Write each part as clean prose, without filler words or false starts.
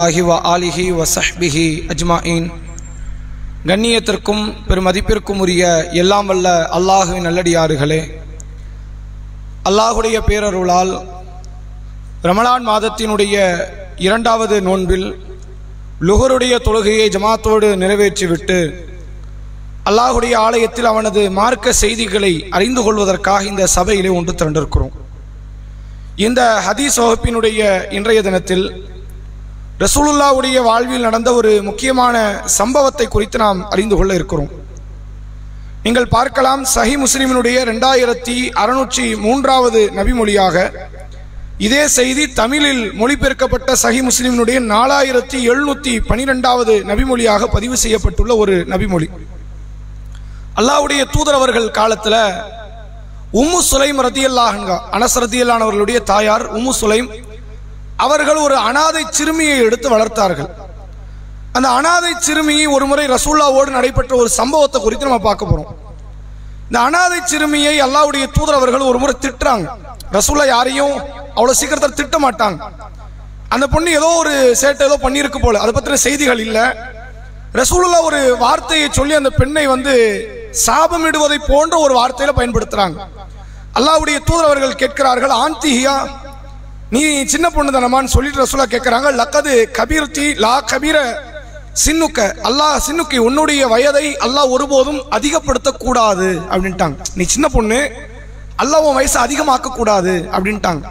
ஆலிஹி வஸஹ்பிஹி அஜ்மாயின். கண்ணியத்திற்கும் பெருமதிப்பிற்கும் உரிய எல்லாம் வல்ல அல்லாஹுவின் நல்லடியார்களே, அல்லாஹுடைய பேரருளால் ரமலான் மாதத்தினுடைய 2வது நோன்பில் லுஹருடைய தொழுகையை ஜமாத்தோடு நிறைவேற்றிவிட்டு அல்லாஹுடைய ஆலயத்தில் அவனது மார்க்க செய்திகளை அறிந்து கொள்வதற்காக இந்த சபையிலே ஒன்று திரண்டிருக்கிறோம். இந்த ஹதீஸ் வகுப்பினுடைய இன்றைய தினத்தில் ரசூலுல்லாஹ்வுடைய வாழ்வில் நடந்த ஒரு முக்கியமான சம்பவத்தை குறித்து நாம் அறிந்து கொள்ள இருக்கிறோம். நீங்கள் பார்க்கலாம், சஹீஹ் முஸ்லிமினுடைய 2603வது நபிமொழியாக இதே செய்தி தமிழில் மொழிபெயர்க்கப்பட்ட சஹீஹ் முஸ்லிமினுடைய 4712வது நபிமொழியாக பதிவு செய்யப்பட்டுள்ள ஒரு நபிமொழி. அல்லாஹ்வுடைய தூதர் அவர்கள் காலத்தில் உம்மு சுலைம் ரதியல்லாஹு அன்ஹா, அனஸ் ரதியல்லாஹு அவர்களுடைய தாயார் உம்மு சுலைம் அவர்கள் ஒரு அனாதை சிறுமியை எடுத்து வளர்த்தார்கள். அந்த அனாதை சிறுமியை ஒரு முறை ரசூலுல்லாஹ்வோடு நடைபெற்ற ஒரு சம்பவத்தை குறித்து நம்ம பார்க்க போறோம். இந்த அனாதை சிறுமியை அல்லாஹ்வுடைய தூதர் அவர்கள் ஒரு முறை திட்டுறாங்க. ரசூலுல்லாஹ் யாரையும் அவ்வளவு சீக்கிரத்தில் திட்ட மாட்டாங்க. அந்த பொண்ணு ஏதோ ஒரு சேட்டை ஏதோ பண்ணியிருக்கு போல, அதை பற்றின செய்திகள் இல்லை. ரசூலுல்லாஹ் ஒரு வார்த்தையை சொல்லி அந்த பெண்ணை சாபமிடுவதை போன்ற ஒரு வார்த்தையில பயன்படுத்துறாங்க. அல்லாஹ்வுடைய தூதர் அவர்கள் கேட்கிறார்கள், ஆந்திஹியா, நீ சின்ன பொண்ணு தானமான்னு சொல்லிட்டு ரசூலுல்லாஹ் கேட்கிறாங்க. லக்கது கபீர்த்தி லா கபீர சின்னுக்க, அல்லாஹ் சின்னுக்கு, உன்னுடைய வயதை அல்லாஹ் ஒருபோதும் அதிகப்படுத்த கூடாது அப்படின்ட்டாங்க. நீ சின்ன பொண்ணு, அல்லாஹ் உன் வயசை அதிகமாக்க கூடாது அப்படின்ட்டாங்க.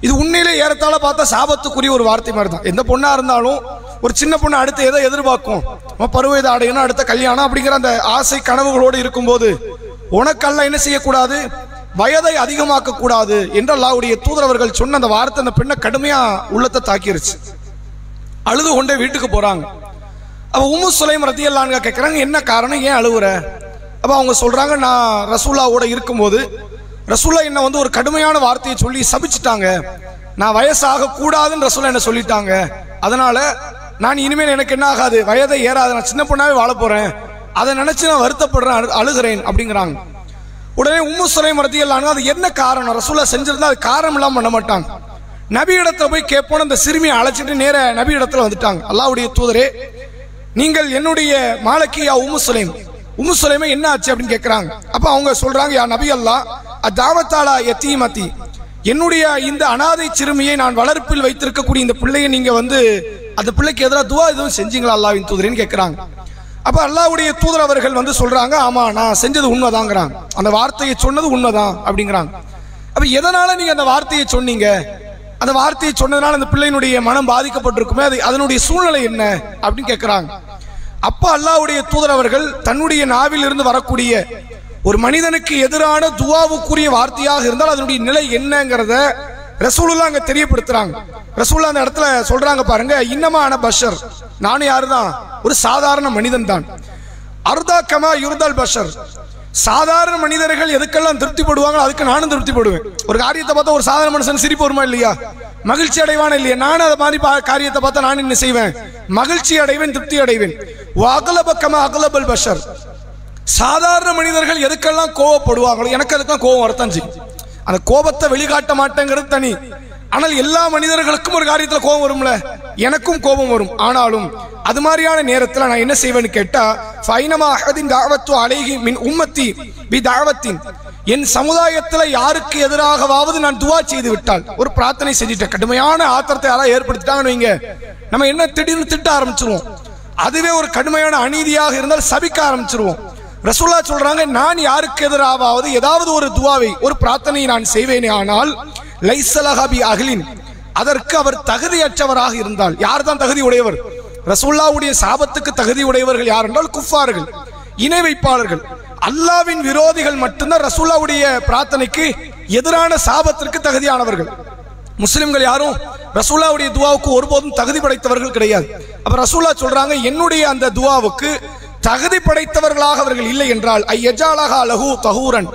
இது உண்மையிலே ஏறத்தாழ பார்த்தா சாபத்துக்குரிய ஒரு வார்த்தை மாதிரி தான். எந்த பொண்ணா இருந்தாலும் ஒரு சின்ன பொண்ணு அடுத்து எதை எதிர்பார்க்கும், பருவத்தை அடையணும், அடுத்த கல்யாணம் அப்படிங்கிற அந்த ஆசை கனவுகளோடு இருக்கும்போது உனக்கு அல்லாஹ் என்ன செய்யக்கூடாது, வயதை அதிகமாக்க கூடாது என்று அல்லாஹ்வுடைய தூதர் அவர்கள் சொன்ன அந்த வார்த்தை அந்த பெண்ணை கடுமையா உள்ளத்தை தாக்கிருச்சு. அழுது கொண்டே வீட்டுக்கு போறாங்க. அப்ப உம்மு சுலைம் ரதியல்லாஹு அன்ஹா கேட்கறாங்க, என்ன காரணம், ஏன் அழுவுற? அப்ப அவங்க சொல்றாங்க, நான் ரசூலுல்லாஹ்வோட இருக்கும்போது ரசூலுல்லாஹ் என்ன ஒரு கடுமையான வார்த்தையை சொல்லி சபிச்சுட்டாங்க. நான் வயசாக கூடாதுன்னு ரசூலுல்லாஹ் என்ன சொல்லிட்டாங்க. அதனால நான் இனிமேல் எனக்கு என்ன ஆகாது, வயதை ஏறாது, நான் சின்ன பொண்ணாவே வாழ போறேன், அதை நினைச்சு நான் வருத்தப்படுறேன், அழுகிறேன் அப்படிங்கிறாங்க. உடனே உம்மு சுலைம் ரதியல்லாஹு அன்ஹா, அது என்ன காரணம், ரசூலுல்லாஹ் செஞ்சிருந்தா அது காரணம் இல்லாம பண்ண மாட்டாங்க. நபி இடத்துல போய் கேட்போம். அந்த சிறுமியை அழைச்சிட்டு நேர நபி இடத்துல வந்துட்டாங்க. அல்லாஹ்வுடைய தூதரே, நீங்கள் என்னுடைய மாலக்கியா உம்மு சுலைம், உம்மு சுலைமே என்ன ஆச்சு அப்படின்னு கேட்கிறாங்க. அப்ப அவங்க சொல்றாங்க, யா நபி அல்லாஹ், அதாவத்தாலா யத்தீமதி, என்னுடைய இந்த அனாதை சிறுமியை நான் வளர்ப்பில் வைத்திருக்கக்கூடிய இந்த பிள்ளையை நீங்க அந்த பிள்ளைக்கு எதிராக துவா எதுவும் செஞ்சீங்களா அல்லாஹ்வின் தூதரேன்னு கேட்கிறாங்க. அப்ப அல்லாஹ்வுடைய தூதர் அவர்கள் சொல்றாங்க, ஆமா நான் செஞ்சது உண்மைதாங்கிறாங்க, அந்த வார்த்தையை சொன்னது உண்மைதான் அப்படிங்கிறாங்க. அப்ப எதனால நீங்க அந்த வார்த்தையை சொன்னீங்க, அந்த வார்த்தையை சொன்னதுனால அந்த பிள்ளையினுடைய மனம் பாதிக்கப்பட்டிருக்குமே, அதனுடைய சூழ்நிலை என்ன அப்படின்னு கேட்கிறாங்க. அப்ப அல்லாஹ்வுடைய தூதர் அவர்கள் தன்னுடைய நாவில் இருந்து வரக்கூடிய ஒரு மனிதனுக்கு எதிரான துவாவுக்குரிய வார்த்தையாக இருந்தால் அதனுடைய நிலை என்னங்கிறத ரசூலுல்லாஹ் அங்க தெரியப்படுத்துறாங்க. ரசூலுல்லாஹ் அந்த இடத்துல சொல்றாங்க, பாருங்க, இன்னமான பஷர், நானும் யாருதான், ஒரு சாதாரண மனிதன் தான். அர்தா கமா யுர்தல் பஷர், சாதாரண மனிதர்கள் எதுக்கெல்லாம் திருப்திப்படுவாங்க அதுக்கு நானும் திருப்திப்படுவேன். ஒரு காரியத்தை பார்த்தா ஒரு சாதாரண மனுஷன் சிரிப்பு வருமா இல்லையா, மகிழ்ச்சி அடைவான இல்லையா, நானும் அதை மாதிரி காரியத்தை பார்த்தா நான் என்ன செய்வேன், மகிழ்ச்சி அடைவேன், திருப்தி அடைவேன். அகலப கமா அகலபல் பஷர், சாதாரண மனிதர்கள் எதுக்கெல்லாம் கோவப்படுவாங்களோ எனக்கு அதுக்கெல்லாம் கோபம் வரத்தான் செய்யும். அந்த கோபத்தை வெளிக்காட்ட மாட்டேங்கிறது தனி. ஆனால் எல்லா மனிதர்களுக்கும் ஒரு காரியத்தில் கோபம் வரும்ல, எனக்கும் கோபம் வரும். ஆனாலும் அது மாதிரியான நேரத்தில் நான் என்ன செய்வேன்னு கேட்டா, ஃபைனமா அஹதின் தாவத்து அலைஹி மின் உம்மத்தி பி தாவத்தின், என் சமுதாயத்தில் யாருக்கு எதிராகவாவது நான் துவா செய்து விட்டால், ஒரு பிரார்த்தனை செஞ்சுட்டேன், கடுமையான ஆத்திரத்தை யாராவது ஏற்படுத்திட்டாங்கன்னு வைங்க, நம்ம என்ன திடீர்னு திட்ட ஆரம்பிச்சிருவோம். அதுவே ஒரு கடுமையான அநீதியாக இருந்தால் சபிக்க ஆரம்பிச்சிருவோம். ரசூலுல்லாஹ் சொல்றாங்க, நான் யாருக்கு எதிராவது ஏதாவது ஒரு துவாவை, ஒரு பிரார்த்தனையை நான் செய்வேனே, ஆனால் லைஸலஹபி அஹ்லின், அதற்கு அவர் தகுதியற்றவராக இருந்தால், யார் தான் தகுதி உடையவர், ரசூலுல்லாஹ்வுடைய சாபத்துக்கு தகுதி உடையவர்கள் யார் என்றால் குஃபார்கள், இணை வைப்பாளர்கள், அல்லாஹ்வின் விரோதிகள் மட்டும்தான் ரசூலுல்லாஹ்வுடைய பிரார்த்தனைக்கு எதிரான சாபத்திற்கு தகுதியானவர்கள். முஸ்லிம்கள் யாரும் ரசூலுல்லாஹ்வுடைய துவாவுக்கு ஒருபோதும் தகுதி படைத்தவர்கள் கிடையாது. அப்ப ரசூலுல்லாஹ் சொல்றாங்க, என்னுடைய அந்த துவாவுக்கு தகுதி படைத்தவர்களாக அவர்கள் இல்லை என்றால் ஐயஜாலஹா லஹு தஹூரன்,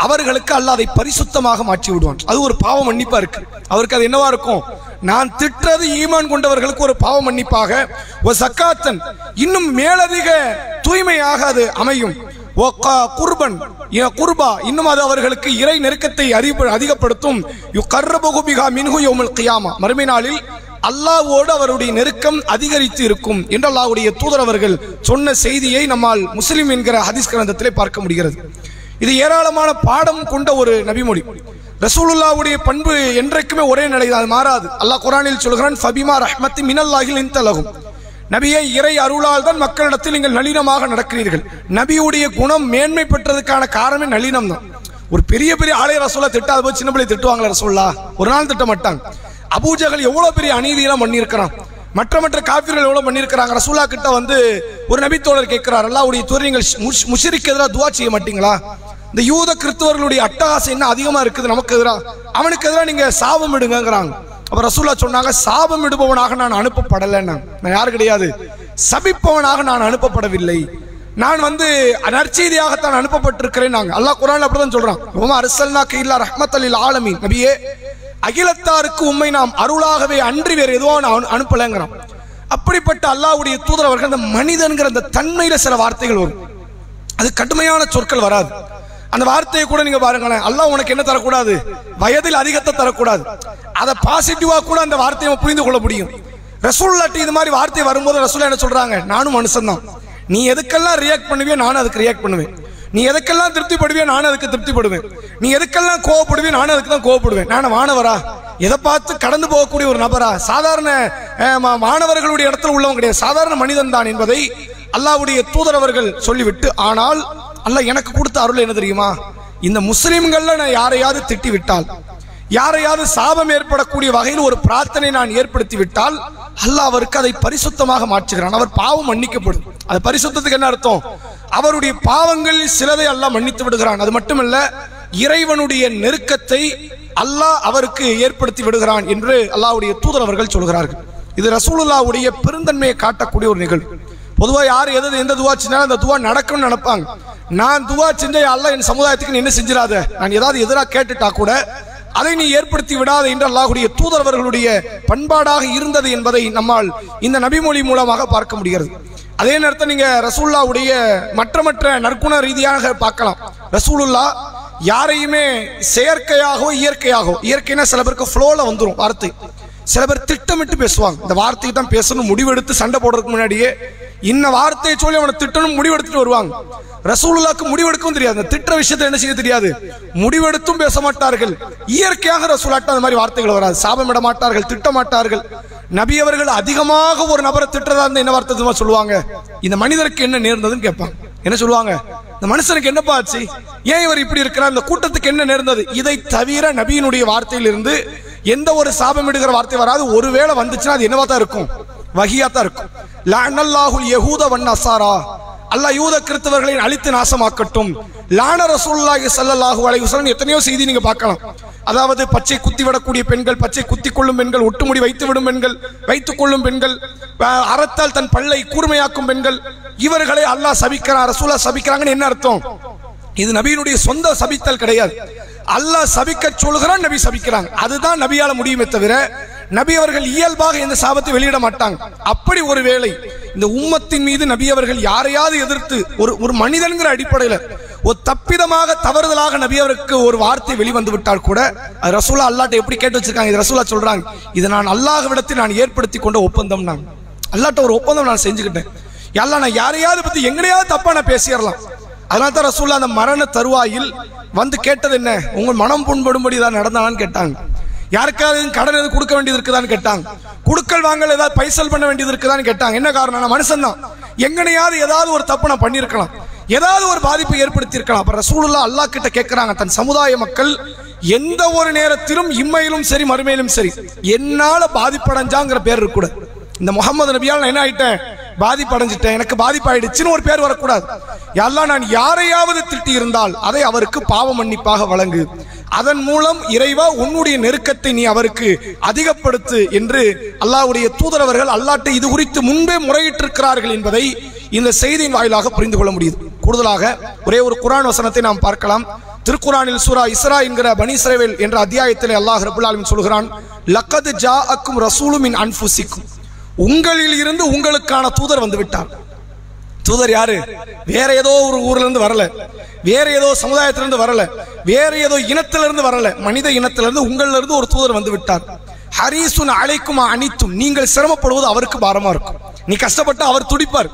அவர்களுக்கு அல்லாஹ் அதை பரிசுத்தமாக மாற்றி விடுவான். அது ஒரு பாவ மன்னிப்பா இருக்கு. அவருக்கு அது என்னவா இருக்கும், நான் திட்டுறது ஈமான் கொண்டவர்களுக்கு ஒரு பாவ மன்னிப்பாக, ஒரு சக்காத்தன், இன்னும் மேலதிக தூய்மையாக அது அமையும். குர்பன் குர்பா, இன்னும் அது அவர்களுக்கு இறை நெருக்கத்தை அதிகப்படுத்தும். யுகர்ரபு பிஹா மின்ஹு யௌமுல் கியாமா, மறுமை நாளில் அல்லாஹ்வோடு அவருடைய நெருக்கம் அதிகரித்து இருக்கும் என்று அல்லாஹ்வுடைய தூதர் அவர்கள் சொன்ன செய்தியை நம்மால் முஸ்லிம் என்கிற ஹதீஸ் கிரந்தத்திலே பார்க்க முடிகிறது. இது ஏராளமான பாடம் கொண்ட ஒரு நபிமொழி. ரசூலுல்லாஹ்வுடைய பண்பு என்றைக்குமே ஒரே நிலைதான், அது மாறாது. அல்லாஹ் குர்ஆனில் சொல்கிறான், ஃபபிமா ரஹ்மத்தி மினல்லாஹி லின்த லஹும். நபியை இறை அருளால் தான் மக்களிடத்தில் நீங்கள் நளினமாக நடக்கிறீர்கள். நபியுடைய குணம் மேன்மை பெற்றதுக்கான காரணமே நளினம் தான். ஒரு பெரிய பெரிய ஆலய ரசூலா திட்டாத போது சின்ன பிள்ளை திட்டுவாங்களா? ரசூல்லா ஒரு நாள் திட்ட மாட்டாங்க. அபூஜஹல் எவ்வளவு பெரிய அநீதியெல்லாம் பண்ணியிருக்கிறான், மற்ற காஃபிர்கள் எவ்வளவு பண்ணியிருக்கிறாங்க. ரசூல்லா கிட்ட வந்து ஒரு நபித்தோழர் கேட்கிறார், அல்லாஹ்வுடைய தூதர், நீங்கள் முஷ்ரிக்கு எதிராக துஆ செய்ய மாட்டீங்களா? இந்த யூத கிறிஸ்தவர்களுடைய அட்டகாசம் என்ன அதிகமா இருக்குது நமக்கு எதிராக, அவனுக்கு எதிராக நீங்க சாபம் இடுங்கிறாங்க. அப்ப ரசூல்லா சொன்னாங்க, சாபம் இடுபவனாக நான் அனுப்பப்படலைன்னா, நான் யாரு கிடையாது, சபிப்பவனாக நான் அனுப்பப்படவில்லை, நான் வந்து நற்செய்தியாகத்தான் அனுப்பப்பட்டிருக்கிறேன். அல்லாஹ் குர்ஆன்ல அப்படிதான் சொல்றான், வமா அர்ஸல்னாக இல்லா ரஹ்மத்தல் லில் ஆலமீன். நபியே, அகிலத்தாருக்கு உம்மை நாம் அருளாகவே அன்றி வேறு எதுவும் அனுப்பலைங்கிறான். அப்படிப்பட்ட அல்லாஹ்வுடைய தூதர் அவர்கள் அந்த மனிதன்கிற அந்த தன்மையில சில வார்த்தைகள் வரும், அது கடுமையான சொற்கள் வராது. அந்த வார்த்தையை கூட நீங்க பாருங்களேன், அல்லாஹ் உனக்கு என்ன தரக்கூடாது, வயதில் அதிகத்தை தரக்கூடாது. அதை பாசிட்டிவா கூட அந்த வார்த்தையை புரிந்து கொள்ள முடியும். ரசூலுல்லாஹ் இது மாதிரி வார்த்தை வரும்போது ரசூலுல்லாஹ் என்ன சொல்றாங்க, நானும் மனுஷன் தான், நீ எதுக்கெல்லாம் ரியாக்ட் பண்ணுவியோ நானும் அதுக்கு ரியாக்ட் பண்ணுவேன், நீ எதுக்கெல்லாம் திருப்திப்படுவியோ நானும் அதுக்கு திருப்திப்படுவேன், நீ எதுக்கெல்லாம் கோவப்படுவியோ நானும் அதுக்கு தான் கோவப்படுவேன். நான் வானவரா, எதை பார்த்து கடந்து போகக்கூடிய ஒரு நபரா, சாதாரண மாணவர்களுடைய இடத்துல உள்ளவங்க கிடையாது, சாதாரண மனிதன் தான் என்பதை அல்லாஹ்வுடைய தூதர் அவர்கள் சொல்லிவிட்டு, ஆனால் அல்லாஹ் எனக்கு கொடுத்த அருள் என்ன தெரியுமா, இந்த முஸ்லிம்கள்ல நான் யாரையாவது திட்டி விட்டால், யாரையாவது சாபம் ஏற்படக்கூடிய வகையில் ஒரு பிரார்த்தனை நான் ஏற்படுத்தி விட்டால் அல்லாஹ் அவருக்கு அதை பரிசுத்தமாக மாற்றுகிறான். அவர் பாவம் மன்னிக்கப்படும். அது பரிசுத்தத்துக்கு என்ன அர்த்தம், அவருடைய பாவங்கள் சிலதை அல்லாஹ் மன்னித்து விடுகிறான். அது மட்டுமல்ல, இறைவனுடைய நெருக்கத்தை அல்லாஹ் அவருக்கு ஏற்படுத்தி விடுகிறான் என்று அல்லாஹ்வுடைய தூதர் அவர்கள் சொல்கிறார்கள். இது ரசூலுல்லாஹ்வுடைய பெருந்தன்மையை காட்டக்கூடிய ஒரு நிகழ்வு. பொதுவாக யார் எந்த துவா செஞ்சாலும் அந்த துவா நடக்கும்னு நினைப்பாங்க. நான் துவா செஞ்ச அல்லாஹ் என் சமுதாயத்துக்கு நீ என்ன செஞ்சிடாத, நான் ஏதாவது எதிராக கேட்டுட்டா கூட அதை நீ ஏற்படுத்தி விடாத என்று அல்லாஹ்வுடைய தூதர் அவர்களுடைய பண்பாடாக இருந்தது என்பதை நம்மால் இந்த நபிமொழி மூலமாக பார்க்க முடிகிறது. அதே நேரத்தில் நீங்க ரசூலுல்லாஹ்வுடைய மற்ற நற்குண ரீதியாக பார்க்கலாம். ரசூலுல்லாஹ் யாரையுமே செயற்கையாகவோ இயற்கைனா சில பேருக்கு ஃப்ளோல வந்துடும் வார்த்தை, சில பேர் திட்டமிட்டு பேசுவாங்க. இந்த வார்த்தையை தான் பேசணும் முடிவெடுத்து சண்டை போடுறதுக்கு முன்னாடியே இன்ன வார்த்தையை சொல்லி அவனை திட்டணும் முடிவெடுத்துட்டு வருவாங்க. ரசூலுல்லாஹ்க்கு முடிவெடுக்கவும் தெரியாது, அந்த திட்ட விஷயத்தை என்ன செய்ய தெரியாது, முடிவெடுத்தும் பேச மாட்டார்கள். இயற்கையாக ரசூலுல்லாஹ்ட்ட அந்த மாதிரி வார்த்தைகள் வராது, சாபமிட மாட்டார்கள், திட்ட மாட்டார்கள். நபி அவர்கள் அதிகமாக ஒரு நபரை திட்டதா இருந்தா என்ன வார்த்தை சொல்லுவாங்க, இந்த மனிதருக்கு என்ன நேர்ந்ததுன்னு கேட்பாங்க. என்ன சொல்லுவாங்க, இந்த மனுஷனுக்கு என்னப்பா ஆச்சு, ஏன் இவர் இப்படி இருக்கிறார், இந்த கூட்டத்துக்கு என்ன நேர்ந்தது. இதை தவிர நபியினுடைய வார்த்தையிலிருந்து எந்த ஒரு சாபமிடுகிற வார்த்தை வராது. ஒருவேளை வந்துச்சுன்னா அது என்னவா தான் இருக்கும், வஹியா தான் இருக்கும். லஅனல்லாஹுல் யஹூத வன் நஸாரா, அல்லாஹ் யூத கிறிஸ்தவர்களை அழித்து நாசமாக்கட்டும். லான ரசூலுல்லாஹி ஸல்லல்லாஹு அலைஹி வஸல்லம் எத்தனையோ செய்தி நீங்க பார்க்கலாம். அதாவது பச்சை குத்தி விடக்கூடிய பெண்கள், பச்சை குத்தி கொள்ளும் பெண்கள், ஒட்டுமுடி வைத்து விடும் பெண்கள், வைத்துக் கொள்ளும் பெண்கள், அறத்தால் தன் பல்லை கூர்மையாக்கும் பெண்கள், இவர்களை அல்லாஹ் சபிக்கிறான், ரசூலுல்லாஹ் சபிக்கிறாங்கன்னு என்ன அர்த்தம், இது நபியினுடைய சொந்த சபித்தல் கிடையாது. அல்லாஹ் சபிக்க சொல்கிறான், நபி சபிக்கிறாங்க. அதுதான் நபியால முடியுமே தவிர நபி அவர்கள் இயல்பாக எந்த சாபத்தை வெளியிட மாட்டாங்க. அப்படி ஒரு வேளை இந்த உம்மத்தின் மீது நபி அவர்கள் யாரையாவது எதிர்த்து ஒரு மனிதன்கிற அடிப்படையில் ஒரு தப்பிதமாக தவறுதலாக நபி அவருக்கு ஒரு வார்த்தை வெளிவந்து விட்டால் கூட ரசூலுல்லாஹ் அல்லாஹ்ட்ட எப்படி கேட்டு வச்சிருக்காங்க, இது ரசூலுல்லாஹ் சொல்றாங்க, இது நான் அல்லாஹ்விடத்தில் நான் ஏற்படுத்தி கொண்ட ஒப்பந்தம், நான் அல்லாஹ்ட்ட ஒரு ஒப்பந்தம் நான் செஞ்சுக்கிட்டேன், அல்லாஹ் நான் யாரையாவது பத்தி எங்கனையாவது தப்பா நான் பேசிடலாம். அதனால தான் ரசூலுல்லாஹ் அந்த மரண தருவாயில் வந்து கேட்டது என்ன, உங்கள் மனம் புண்படும்படி தான் நடந்தானான்னு கேட்டாங்க. யாருக்காவது கடன் எதுவும் கொடுக்க வேண்டியது இருக்குதான்னு கேட்டாங்க. குடுக்கல் வாங்கல் ஏதாவது பைசல் பண்ண வேண்டியது இருக்குதான்னு கேட்டாங்க. என்ன காரணம், நான் மனுஷன் தான், எங்கனையாவது ஏதாவது ஒரு தப்பு நான் பண்ணியிருக்கலாம், ஏதாவது ஒரு பாதிப்பை ஏற்படுத்தி இருக்கலாம். அப்ப ரசூலுல்லாஹ் அல்லாஹ் கிட்ட கேட்கிறாங்க, தன் சமுதாய மக்கள் எந்த ஒரு நேரத்திலும் இம்மையிலும் சரி மறுமையிலும் சரி என்னால பாதிப்படைஞ்சாங்கிற பேர் இருக்கூட. இந்த முகமது நபியால் நான் என்ன ஆயிட்டேன், பாதிப்படைஞ்சிட்டேன், எனக்கு பாதிப்பாயிடுச்சுன்னு ஒரு பேர் வரக்கூடாது. அல்லாஹ் நான் யாரையாவது திட்டி இருந்தால் அதை அவருக்கு பாவ மன்னிப்பாக வழங்கு, அதன் மூலம் இறைவா உன்னுடைய நெருக்கத்தை நீ அவருக்கு அதிகப்படுத்து என்று அல்லாஹ்வுடைய தூதர் அவர்கள் அல்லாஹ்ட்ட இது குறித்து முன்பே முறையிட்டிருக்கிறார்கள் என்பதை இந்த செய்தியின் வாயிலாக புரிந்து கொள்ள முடியுது. கூடுதலாக ஒரே ஒரு குர்ஆன் வசனத்தை நாம் பார்க்கலாம். திருக்குர்ஆனில் சூரா இஸ்ரா என்கிற பனி இஸ்ரவேல் என்ற அத்தியாயத்திலே அல்லாஹ் ரப்பல் ஆலமீன் சொல்கிறான், லக்கத் ஜாஅக்கும் ரசூலும் மின் அன்ஃபுசிக்கும், உங்களில் இருந்து உங்களுக்கான தூதர் வந்து விட்டார். தூதர் யாரு, வேற ஏதோ ஒரு ஊர்ல இருந்து வரல, வேற ஏதோ சமுதாயத்திலிருந்து வரல, வேற ஏதோ இனத்திலிருந்து வரல, மனித இனத்திலிருந்து உங்களிலிருந்து ஒரு தூதர் வந்து விட்டார். ஹரீசுன் அலைக்கும் அனித்தும், நீங்கள் சிரமப்படுவது அவருக்கு பாரமா இருக்கும். நீ கஷ்டப்பட்டு அவர் துடிப்பார்,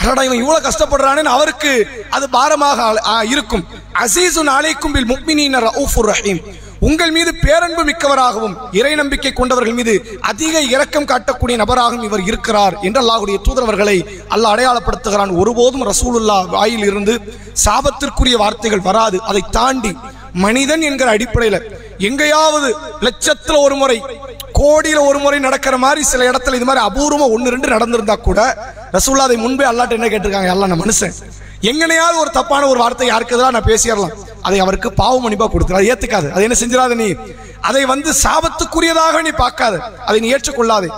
அடடா இவன் இவ்வளவு கஷ்டப்படுறானே, அவருக்கு அது பாரமாக இருக்கும். அசீசுன் அலைக்கும் பில் முஃமினீன ரഊஃபுர் ரஹீம், உங்கள் மீது பேரன்பு மிக்கவராகவும் இறை நம்பிக்கை கொண்டவர்கள் மீது அதிக இரக்கம் காட்டக்கூடிய நபராகவும் இவர் இருக்கிறார் என்று அல்லாஹ்வுடைய தூதரவர்களை அல்லாஹ் அடையாளப்படுத்துகிறான். ஒருபோதும் ரசூலுல்லாஹ் வாயில் இருந்து சாபத்திற்குரிய வார்த்தைகள் வராது. அதை தாண்டி மனிதன் என்கிற அடிப்படையில் எங்கேயாவது லட்சத்துல ஒரு முறை, கோடியில ஒரு முறை நடக்கிற மாதிரி சில இடத்துல இது மாதிரி அபூர்வமா 1-2 நடந்திருந்தா கூட ரசூலுல்லாஹ் அதை முன்பே அல்லாஹ்ட்ட என்ன கேட்டிருக்காங்க, அல்லாஹ் நான் மனுஷன், எங்கனையாவது ஒரு தப்பான ஒரு வார்த்தை யாருக்கு எதிராக நான் பேசிடலாம், அதை அவருக்கு பாவ மன்னிப்பா கொடுத்துரு, அதை ஏத்துக்காது, அதை என்ன செஞ்சிடாத, நீ அதை சாபத்துக்குரியதாக நீ பார்க்காத, அதை நீ ஏற்றுக்கொள்ளாதே,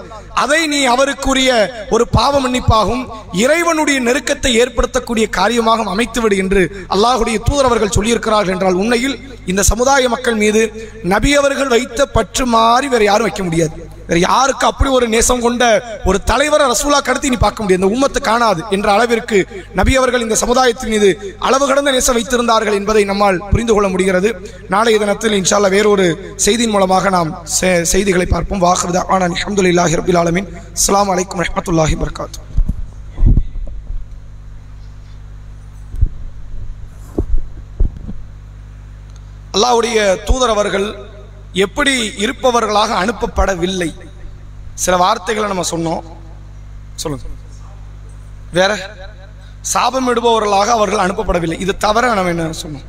அதை நீ அவருக்குரிய ஒரு பாவ மன்னிப்பாகவும் இறைவனுடைய நெருக்கத்தை ஏற்படுத்தக்கூடிய காரியமாக அமைத்துவிடு என்று அல்லாஹ்வுடைய தூதரவர்கள் சொல்லியிருக்கிறார்கள் என்றால், உண்மையில் இந்த சமுதாய மக்கள் மீது நபி அவர்கள் வைத்த பற்று மாறி வேற யாரும் வைக்க முடியாது. வேற யாருக்கு அப்படி ஒரு நேசம் கொண்ட ஒரு தலைவரை ரசூலா கடத்தி நீ பார்க்க முடியாது, இந்த உம்மத்து காணாது என்ற அளவிற்கு நபி அவர்கள் இந்த சமுதாயத்தின் மீது அளவு கடந்த நேசம் வைத்திருந்தார்கள் என்பதை நம்மால் புரிந்து கொள்ள முடிகிறது. நாளைய தினத்தில் இன்ஷா அல்லாஹ் வேறொரு செய்தியின் மூலமாக நாம் செய்திகளை பார்ப்போம். வாஹிரு தஅவானா அல்ஹம்துலில்லாஹி ரப்பில் ஆலமீன். அஸ்ஸலாமு அலைக்கும் வரஹ்மத்துல்லாஹி வபரகாத்துஹு. அல்லாஹ்வுடைய தூதர் அவர்கள் எப்படி இருப்பவர்களாக அனுப்பப்படவில்லை, சில வார்த்தைகளை நம்ம சொன்னோம். சொல்லுங்க, வேற சாபமிடுபவர்களாக அவர்கள் அனுப்பப்படவில்லை. இது தவிர நம்ம என்ன சொன்னோம்,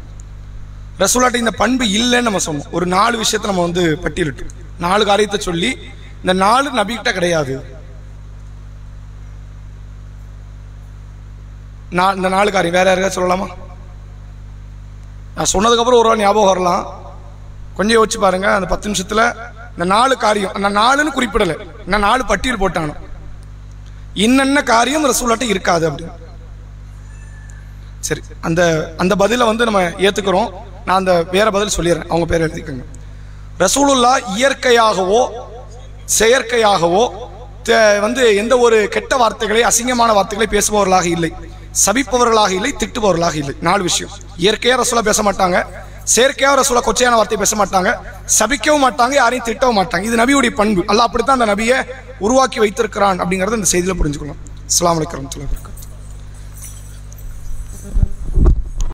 ரசூலுல்லாஹ்ட்ட இந்த பண்பு இல்லைன்னு நம்ம சொன்னோம். ஒரு 4 விஷயத்தை நம்ம பட்டியலிட்டோம், 4 காரியத்தை சொல்லி இந்த 4 நபிகிட்ட கிடையாது. இந்த 4 காரியம் வேற யாருக்கா சொல்லலாமா? நான் சொன்னதுக்கு அப்புறம் ஒரு ஞாபகம் வரலாம், கொஞ்சம் யோசிச்சு பாருங்க. அந்த 10 நிமிஷத்துல இந்த 4 காரியம், நான் 4ன்னு குறிப்பிடலை, நான் 4 பட்டியல் போட்டானோ, இன்னென்ன காரியம் ரசூலுல்லாஹ்ட்ட இருக்காது அப்படின்னு. சரி, அந்த அந்த பதிலை நம்ம ஏத்துக்கிறோம். நான் அந்த வேற பதில் சொல்லிடுறேன், அவங்க பேர் எழுதிக்கோங்க. ரசூலுல்லாஹ் இயற்கையாகவோ செயற்கையாகவோ எந்த ஒரு கெட்ட வார்த்தைகளை, அசிங்கமான வார்த்தைகளை பேசுபவர்களாக இல்லை, சபிப்பவர்களாக இல்லை, திட்டுபவர்களாக இல்லை. 4 விஷயம். இயற்கையா ரசூலுல்லாஹ் பேச மாட்டாங்க, செயற்கையாக ரசூலுல்லாஹ் கொச்சையான வார்த்தை பேச மாட்டாங்க, சபிக்கவும் மாட்டாங்க, யாரையும் திட்டவும் மாட்டாங்க. இது நபியுடைய பண்பு. அல்லாஹ் அப்படித்தான் அந்த நபியை உருவாக்கி வைத்திருக்கிறான் அப்படிங்கறத இந்த செய்தியில புரிஞ்சுக்கணும். அஸ்ஸலாமு அலைக்கும் வரஹ்மத்துல்லாஹி வபரகாத்துஹு.